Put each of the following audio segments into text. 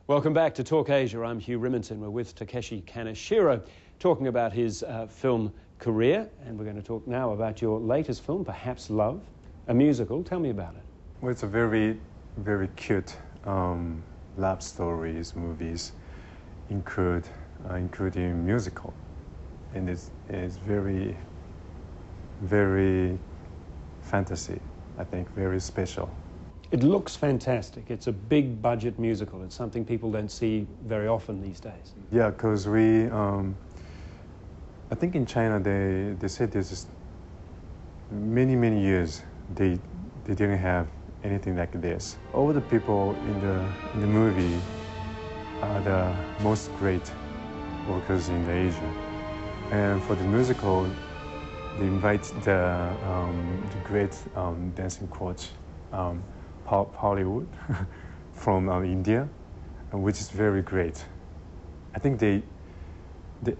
Welcome back to Talk Asia. I'm Hugh Riminton. We're with Takeshi Kaneshiro, talking about his film career, and we're going to talk now about your latest film, Perhaps Love, a musical. Tell me about it. Well, it's a very, very cute love stories, movies, including musical, and it's very, very fantasy. I think very special. It looks fantastic. It's a big budget musical. It's something people don't see very often these days. Yeah, because we, I think in China they said this is many years they didn't have anything like this. All the people in the movie are the most great workers in Asia, and for the musical they invite the great dancing coach. Hollywood from India, which is very great. I think they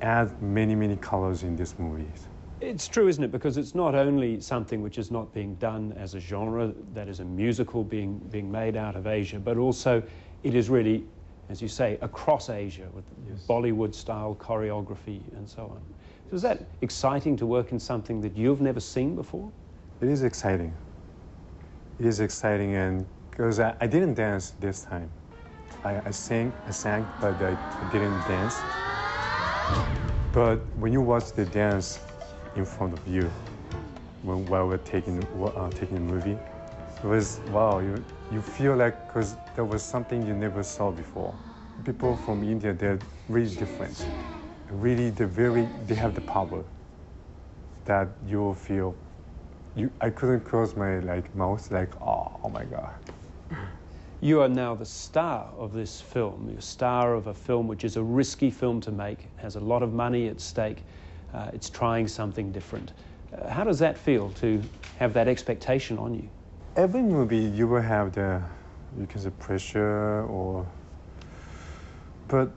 add many colors in this movie. It's true, isn't it? Because it's not only something which is not being done as a genre, that is a musical being made out of Asia, but also it is really, as you say, across Asia with Bollywood-style choreography and so on. So is that exciting to work in something that you've never seen before? It is exciting. It is exciting, and because I didn't dance this time. I sang, but I didn't dance. But when you watch the dance in front of you, while we're taking the movie, it was wow. You feel like, because there was something you never saw before. People from India, they're really different. Really, they have the power that you'll feel. I couldn't close my mouth, oh my God. You are now the star of this film. You're a star of a film which is a risky film to make, has a lot of money at stake. It's trying something different. How does that feel to have that expectation on you? Every movie you will have you can say pressure but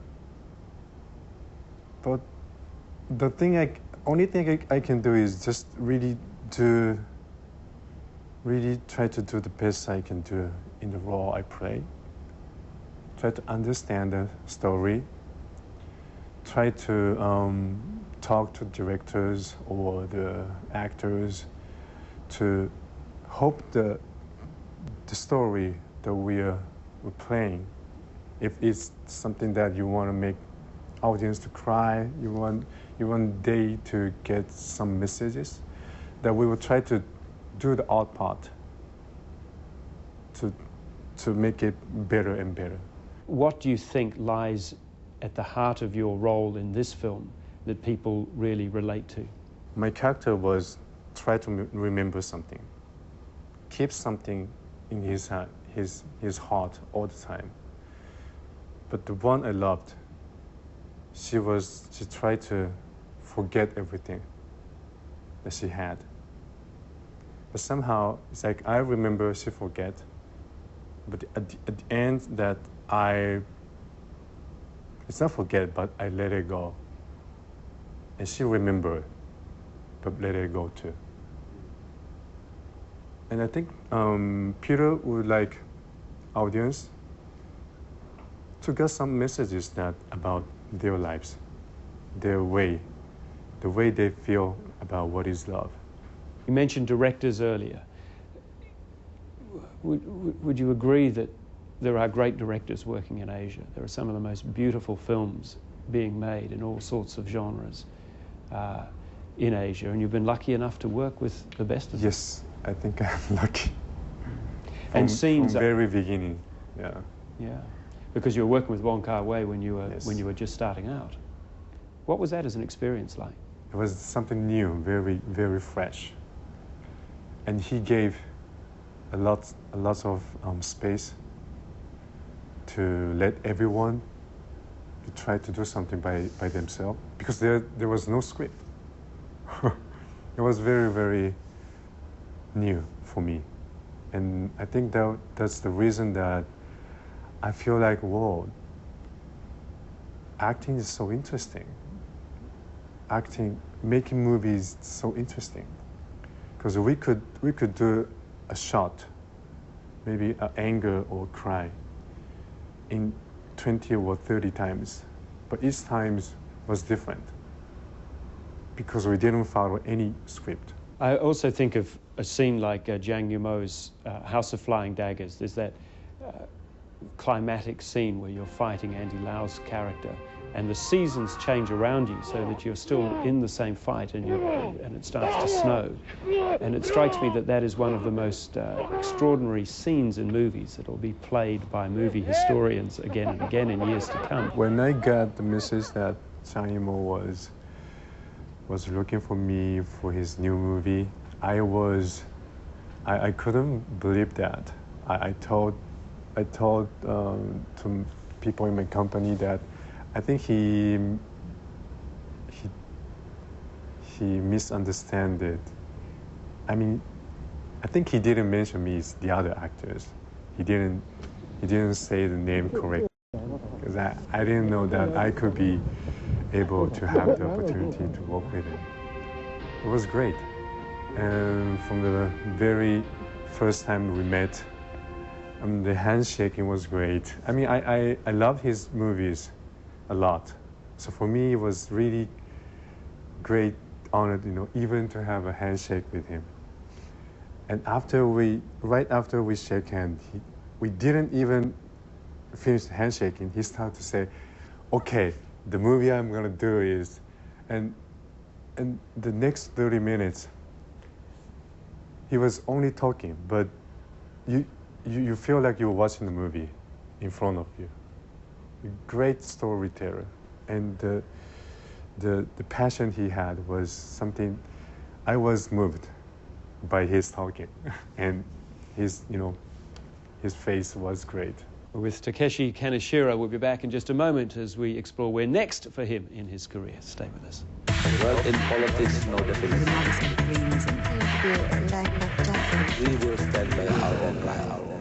the only thing I can do is just really try to do the best I can do in the role I play. Try to understand the story. Try to talk to directors or the actors to hope the story that we're playing, if it's something that you want to make audience to cry, you want they to get some messages, that we will try to do the art part to make it better and better. What do you think lies at the heart of your role in this film that people really relate to? My character was try to remember something, keep something in his heart all the time. But the one I loved, she tried to forget everything that she had. But somehow, it's like I remember, she forget. But at the end, that it's not forget, but I let it go. And she remembered, but let it go too. And I think Peter would like audience to get some messages about their lives, their way, the way they feel about what is love. You mentioned directors earlier. Would you agree that there are great directors working in Asia? There are some of the most beautiful films being made in all sorts of genres in Asia, and you've been lucky enough to work with the best of them. Yes, I think I'm lucky. And scenes from very beginning, yeah. Yeah, because you were working with Wong Kar-wai when you were just starting out. What was that as an experience like? It was something new, very fresh, and he gave a lot of space to let everyone to try to do something by themselves, because there was no script. It was very new for me, and I think that's the reason that I feel like, whoa, acting is so interesting. Making movies so interesting, because we could do a shot, maybe an anger or cry, in 20 or 30 times, but each time was different because we didn't follow any script. I also think of a scene like Zhang Yimou's House of Flying Daggers. There's that climatic scene where you're fighting Andy Lau's character, and the seasons change around you so that you're still in the same fight, and it starts to snow. And it strikes me that that is one of the most extraordinary scenes in movies that will be played by movie historians again and again in years to come. When I got the message that Zhang Yimou was looking for me for his new movie, I couldn't believe that. I told to people in my company that I think he misunderstood it. I mean, I think he didn't mention me as the other actors. He didn't say the name correctly because I didn't know that I could be able to have the opportunity to work with him. It was great. And from the very first time we met, the handshaking was great. I mean, I love his movies a lot. So for me, it was really great honor, even to have a handshake with him. And right after we shake hands, we didn't even finish the handshaking. He started to say, okay, the movie I'm gonna do is, and the next 30 minutes, he was only talking, but you feel like you're watching the movie in front of you. A great storyteller, and the passion he had was something. I was moved by his talking, and his face was great. With Takeshi Kaneshiro, we'll be back in just a moment as we explore where next for him in his career. Stay with us. Well, in politics, no definition. We will stand by our own line.